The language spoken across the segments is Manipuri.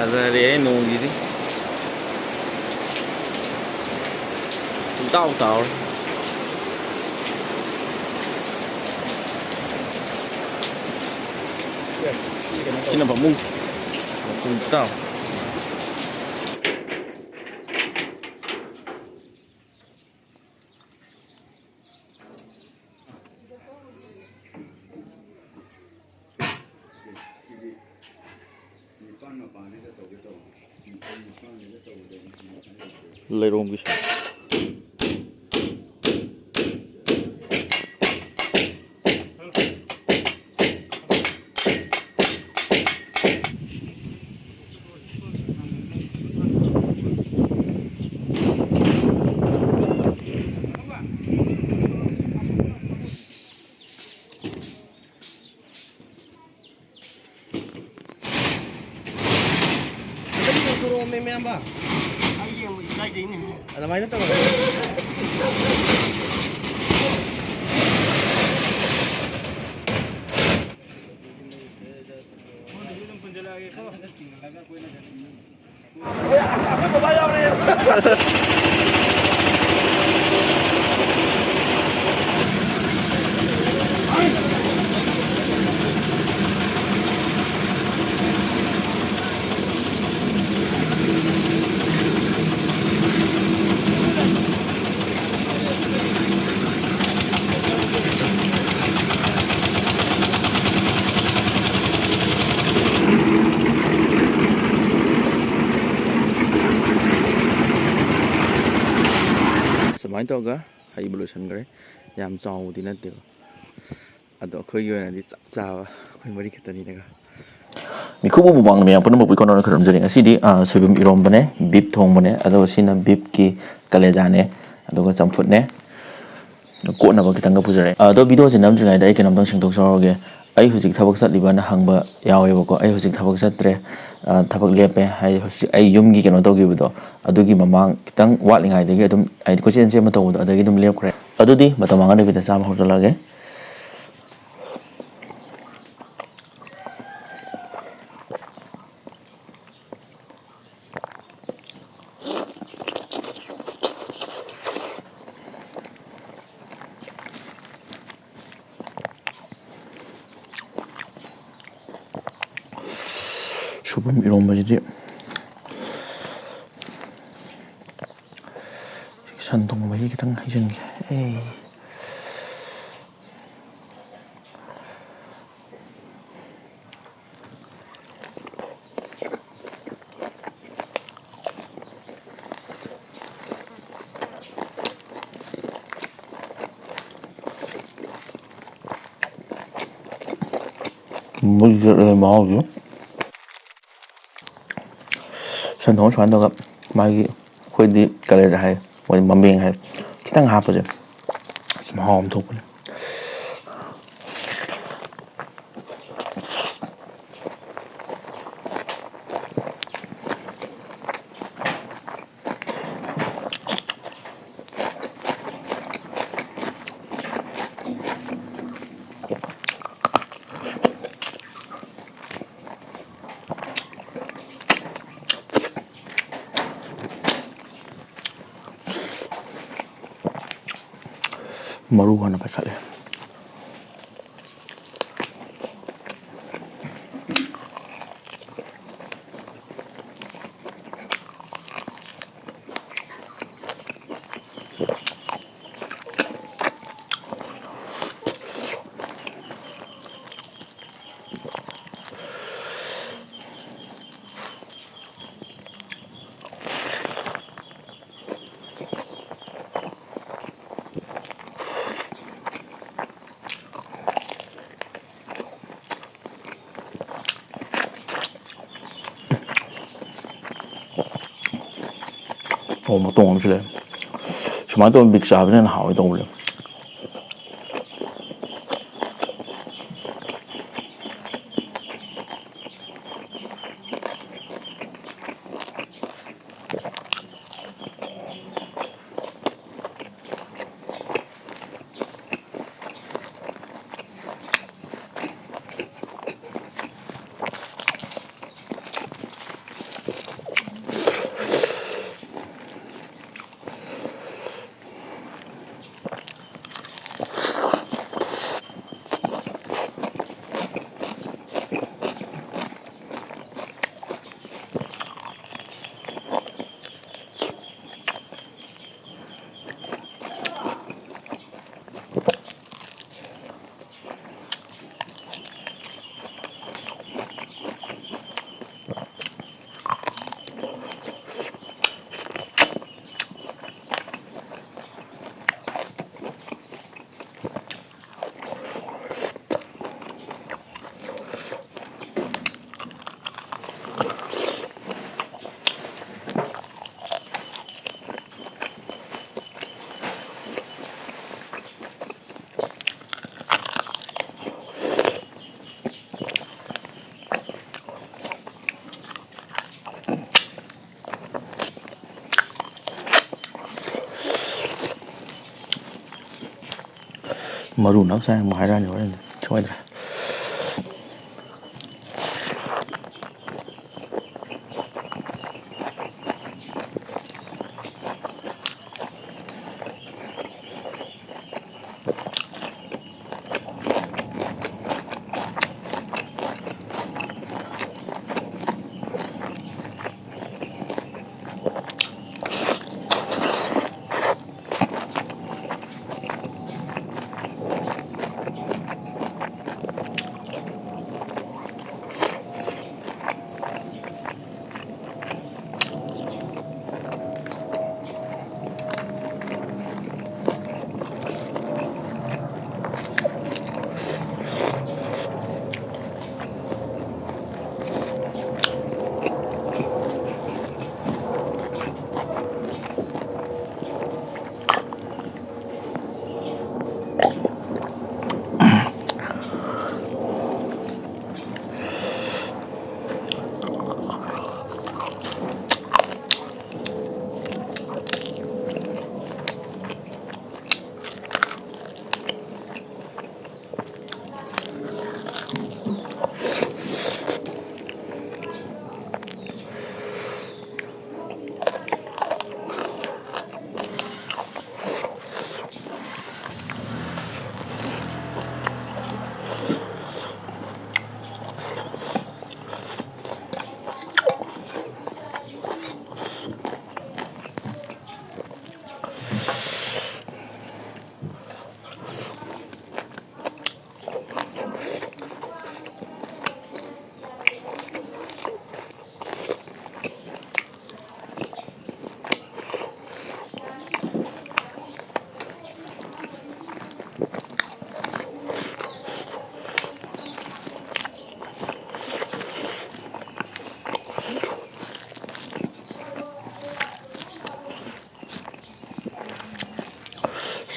ꯐꯖꯔꯦ ꯅꯣꯡꯁꯤꯗꯤ ꯄꯨꯡꯇꯥꯎ ꯇꯥꯎꯔꯦ sini apa mung pungtau lerong bisa memang ada mainnya tuh sumain tau ga hai bulusan gare yam chau di na teo ado khoi yo na di chap cha khoi mari khatani daga mikhubu bubang me apun mo ikono na kharam jari asi di soibum irom bane beef thong bane ado sina beef ki kaleja ne ado ga champut ne ko na ba kitang ga pujare ado video je nam jingai dai kenam dang singtok soroge ai hujik thabak sat liba na hangba yawe bako ai hujik thabak satre thabak lepe hai ai yum gi keno togi budo adugi mamang kitang watlingai dege adum ai ko chen che ma to adagi dum lep khre adudi matamanga de bita sam hawjalage soibum irom ba ji santong ba kitang haijen mui mau ju santong chuan da magi khoi di kale ja hai moi mambeng hai kitang ha pa je sim hom thok ne maru hana pa khale một tuần chứ đấy, chúng tôi bị sao nên hỏi tôi rồi. ꯃꯔꯨꯅ ꯉꯁꯥꯏ ꯑꯃꯨꯛ ꯍꯥꯏꯔꯛꯑꯅꯤ ꯍꯣꯔꯦꯟ ꯁꯣꯏꯗ꯭ꯔꯦ.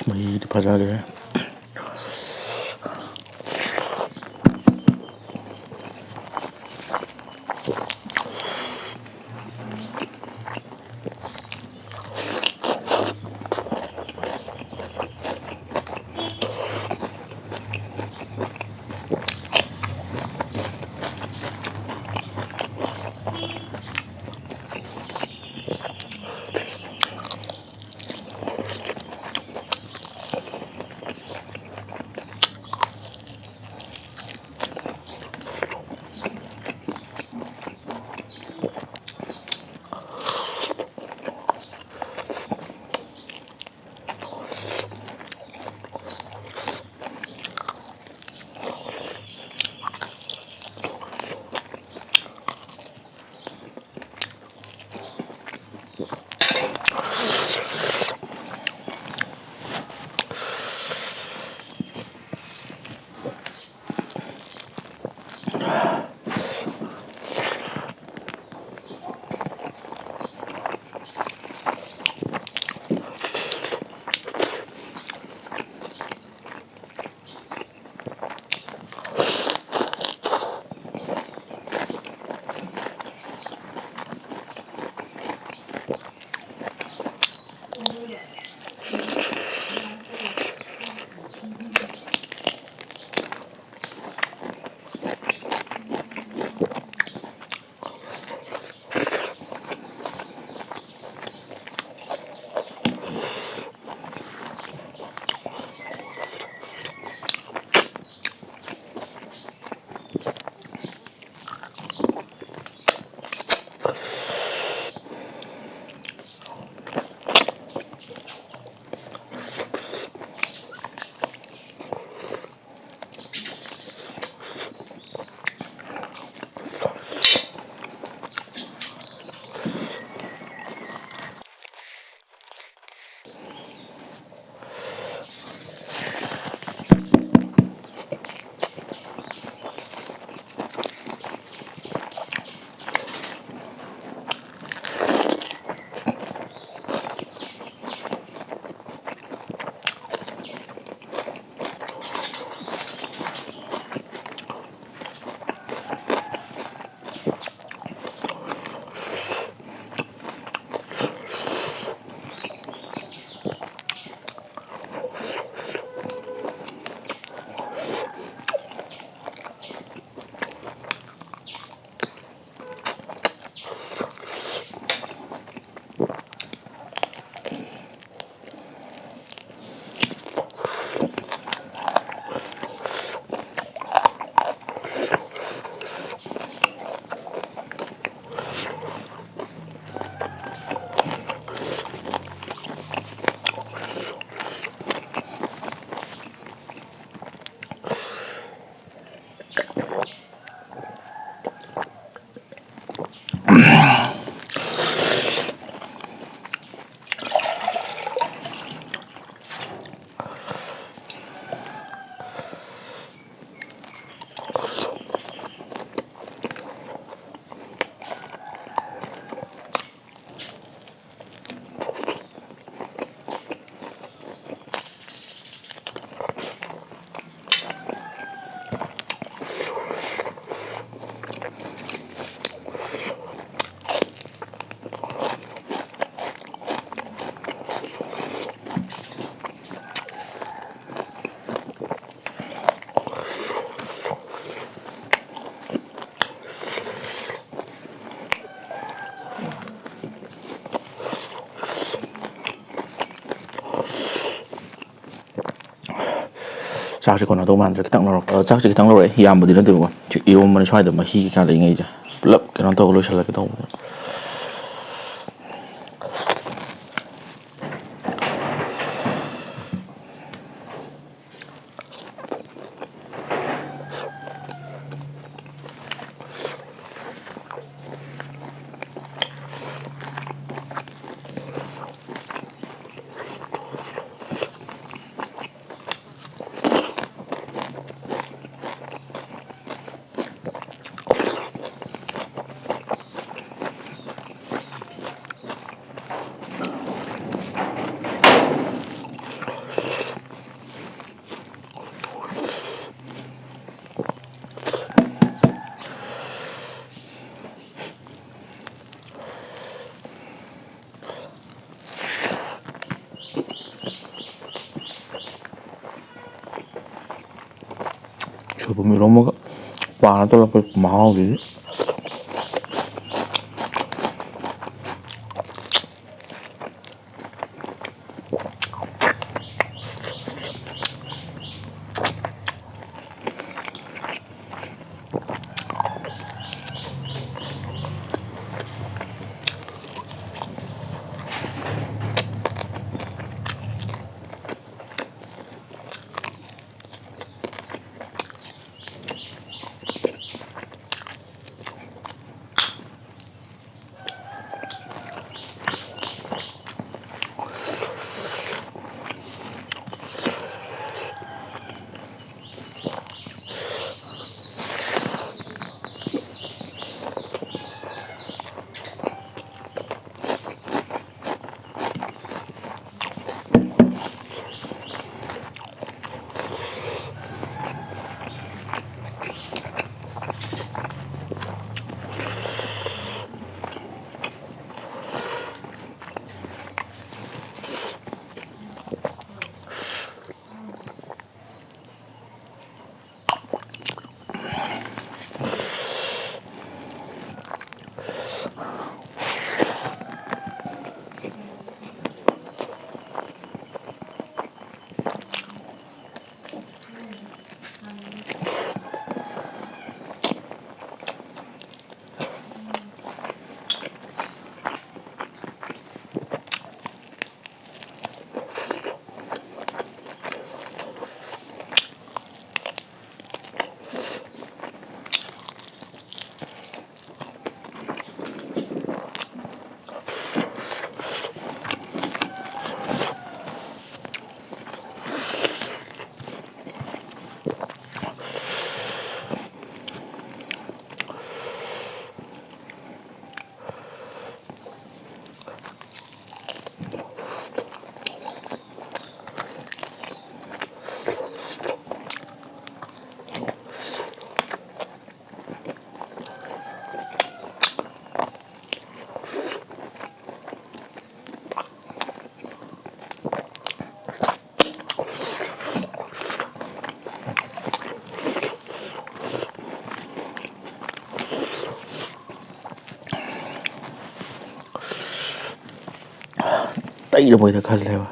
ꯃꯍꯤꯗꯤ ꯐꯖꯔꯦ. ꯆꯥꯛꯁꯦ ꯀꯣꯟꯅꯗꯧ ꯃꯥꯟꯗ꯭ꯔꯦ ꯈꯤꯇꯪ ꯂꯧꯔꯛꯄ ꯆꯥꯛꯁꯦ ꯈꯤꯇꯪ ꯂꯧꯔꯛꯑꯦ ꯌꯥꯝꯕꯗꯤ ꯅꯠꯇꯦꯕꯀꯣ ꯏꯔꯣꯝꯕꯅꯤ ꯁ꯭ꯋꯥꯏꯗ ꯃꯍꯤ ꯀꯩꯀꯥ ꯂꯩꯉꯩꯁꯦ ꯄꯨꯂꯞ ꯀꯩꯅꯣ ꯇꯧꯔꯒ ꯂꯣꯏꯁꯤꯜꯂꯒꯦ ꯇꯧꯕꯅꯦ ꯁꯣꯏꯕꯨꯝ ꯏꯔꯣꯝꯕꯒ ꯄꯥꯅ ꯇꯧꯔꯛꯄ ꯃꯍꯥꯎꯁꯤꯗꯤ ꯇꯩꯔꯕꯣꯏꯗ ꯈꯜꯂꯦꯕ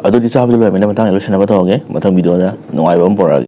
ꯑꯗꯨꯗꯤ ꯆꯥꯕꯗꯤ ꯂꯣꯏꯔꯕꯅꯤꯅ ꯃꯇꯥꯡꯗ ꯂꯣꯏꯁꯤꯟꯅꯕ ꯇꯧꯔꯒꯦ ꯃꯊꯪ ꯚꯤꯗꯤꯑꯣꯗ ꯅꯨꯡꯉꯥꯏꯕ ꯑꯃ ꯄꯨꯔꯛꯑꯒꯦ